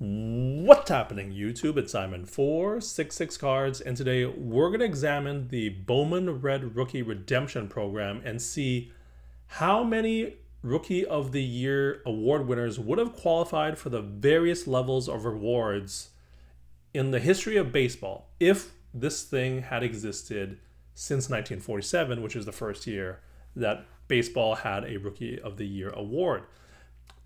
What's happening, YouTube? It's Simon for 66 Cards, and today we're going to examine the Bowman Red Rookie Redemption program and see how many Rookie of the Year award winners would have qualified for the various levels of rewards in the history of baseball if this thing had existed since 1947, which is the first year that baseball had a Rookie of the Year award.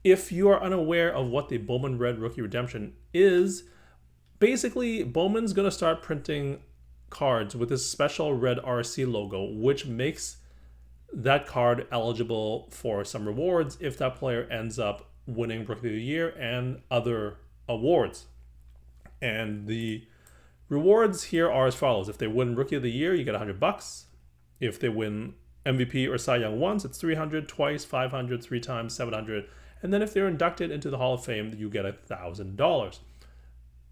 If you are unaware of what the Bowman Red Rookie Redemption is, basically Bowman's going to start printing cards with this special red RC logo, which makes that card eligible for some rewards if that player ends up winning Rookie of the Year and other awards. And the rewards here are as follows. If they win Rookie of the Year, you get $100. If they win MVP or Cy Young once, it's $300, twice, $500, three times, $700. And then if they're inducted into the Hall of Fame, you get $1,000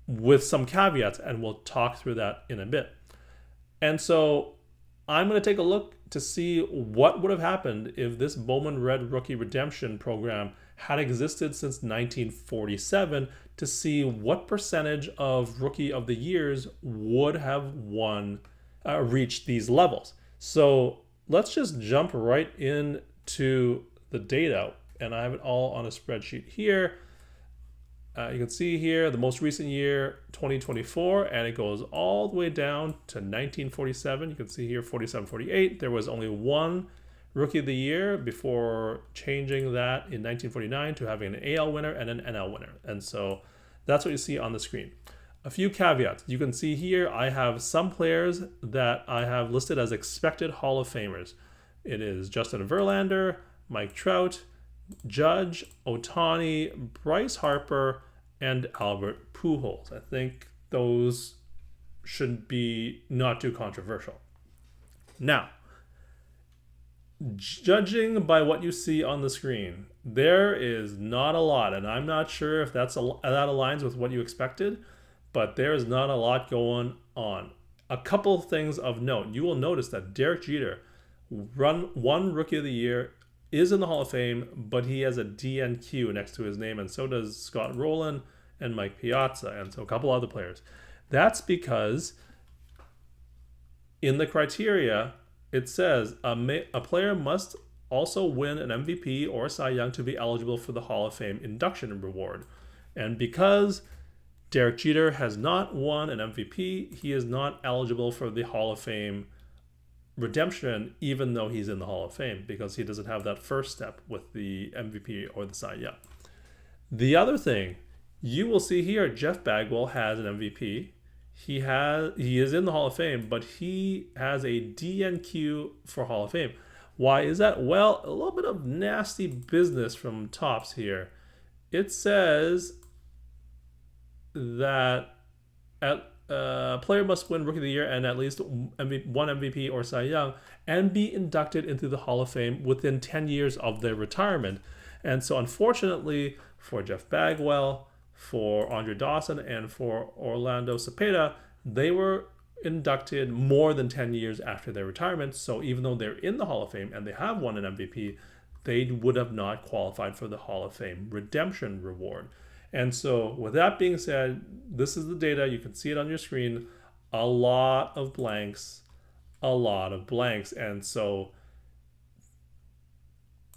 with some caveats, and we'll talk through that in a bit. And so I'm going to take a look to see what would have happened if this Bowman Red Rookie Redemption program had existed since 1947 to see what percentage of Rookie of the Years would have reached these levels. So let's just jump right into the data. And I have it all on a spreadsheet here. You can see here the most recent year, 2024, and it goes all the way down to 1947. You can see here 47, 48. There was only one Rookie of the Year before changing that in 1949 to having an AL winner and an NL winner. And so that's what you see on the screen. A few caveats. You can see here I have some players that I have listed as expected Hall of Famers. It is Justin Verlander, Mike Trout, Judge, Ohtani, Bryce Harper, and Albert Pujols. I think those should be not too controversial. Now, judging by what you see on the screen, there is not a lot, and I'm not sure if that aligns with what you expected, but there is not a lot going on. A couple things of note. You will notice that Derek Jeter won Rookie of the Year, is in the Hall of Fame, but he has a DNQ next to his name, and so does Scott Rowland and Mike Piazza, and so a couple other players. That's because in the criteria, it says a player must also win an MVP or Cy Young to be eligible for the Hall of Fame induction reward. And because Derek Jeter has not won an MVP, he is not eligible for the Hall of Fame redemption, even though he's in the Hall of Fame, because he doesn't have that first step with the MVP or the Cy Young. The other thing you will see here, Jeff Bagwell has an MVP. He is in the Hall of Fame, but he has a DNQ for Hall of Fame. Why is that? Well, a little bit of nasty business from Topps here. It says that a player must win Rookie of the Year and at least one MVP or Cy Young and be inducted into the Hall of Fame within 10 years of their retirement. And so unfortunately for Jeff Bagwell, for Andre Dawson, and for Orlando Cepeda, they were inducted more than 10 years after their retirement. So even though they're in the Hall of Fame and they have won an MVP, they would have not qualified for the Hall of Fame redemption reward. And so with that being said, this is the data. You can see it on your screen. A lot of blanks. And so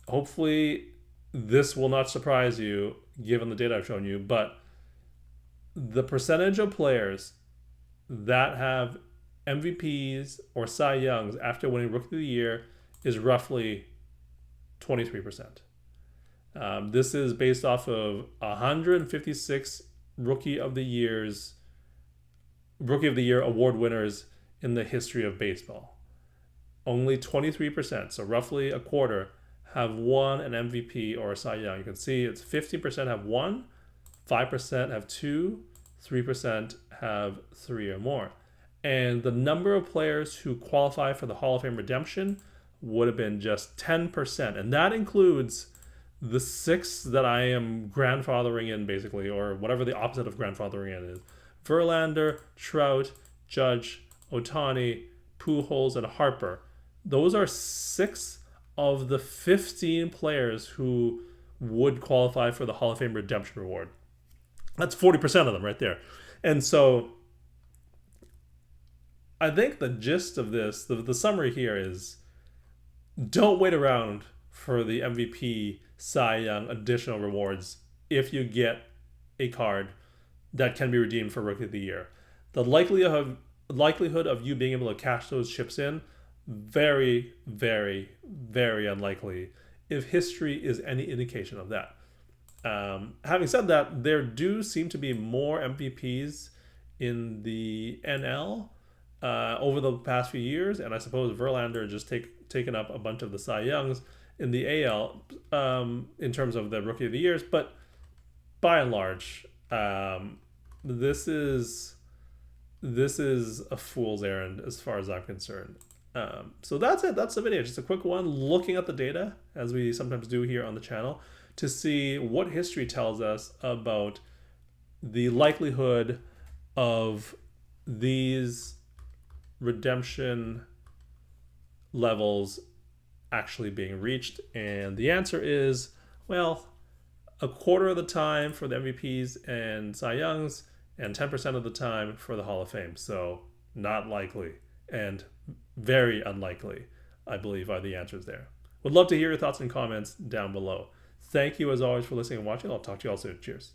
hopefully this will not surprise you given the data I've shown you. But the percentage of players that have MVPs or Cy Youngs after winning Rookie of the Year is roughly 23%. This is based off of 156 Rookie of the Year award winners in the history of baseball. Only 23%, so roughly a quarter, have won an MVP or a Cy Young. You can see it's 50% have one, 5% have two, 3% have three or more. And the number of players who qualify for the Hall of Fame redemption would have been just 10%. And that includes the 6 that I am grandfathering in, basically, or whatever the opposite of grandfathering in is. Verlander, Trout, Judge, Ohtani, Pujols, and Harper. Those are 6 of the 15 players who would qualify for the Hall of Fame redemption reward. That's 40% of them right there. And so I think the gist of this, the summary here is, don't wait around for the MVP, Cy Young additional rewards if you get a card that can be redeemed for Rookie of the Year. The likelihood of you being able to cash those chips in, very, very, very unlikely if history is any indication of that. Having said that, there do seem to be more MVPs in the NL over the past few years, and I suppose Verlander just taken up a bunch of the Cy Youngs in the AL in terms of the Rookie of the Years. But by and large, this is a fool's errand as far as I'm concerned. So that's it. That's the video. Just a quick one looking at the data, as we sometimes do here on the channel, to see what history tells us about the likelihood of these redemption levels actually being reached. And the answer is, well, a quarter of the time for the MVPs and Cy Youngs, and 10% of the time for the Hall of Fame. So not likely, and very unlikely, I believe, are the answers there. Would love to hear your thoughts and comments down below. Thank you as always for listening and watching. I'll talk to you all soon. Cheers.